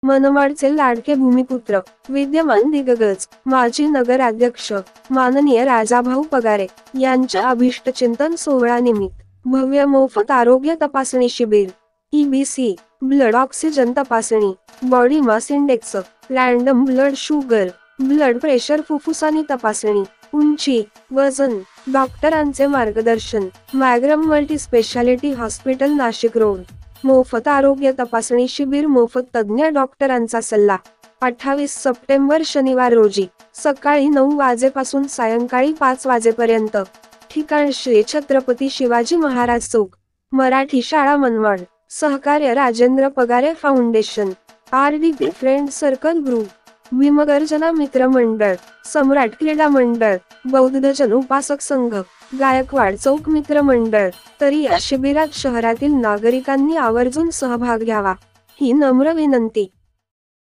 मनमाडचे लाडके भूमिपुत्र विद्यमान दिग्गज माजी नगराध्यक्ष माननीय राजाभाऊ पगारे यांच्या अभिष्टचिंतन सोहळ्यानिमित्त भव्य मोफत आरोग्य तपासणी शिबिर, EBC, ब्लड ऑक्सिजन तपासणी, body mass index, random blood sugar, blood pressure, फुफ्फुसानी तपासणी, उंची, वजन, डॉक्टरांचे मार्गदर्शन, मॅग्रम multi speciality hospital Nashik road. मोफत आरोग्य तपासणी शिबिर, मोफत तज्ञ डॉक्टरांचा सल्ला. 28 सप्टेंबर शनिवार रोजी सकाळी 9 वाजेपासून सायंकाळी 5 वाजेपर्यंत. ठिकाण श्री छत्रपती शिवाजी महाराज चौक, मराठी शाळा मनमाड. सहकार्य Rajendra Pagare foundation, RDP friend circle group, Bhimgarjana मित्र मंडळ, सम्राट क्रीडा मंडळ, बौद्धजन उपासक संघ, गायकवाड चौक मित्र मंडळ. तरी या शिबिरात शहरातील नागरिकांनी आवर्जून सहभाग घ्यावा ही नम्र विनंती.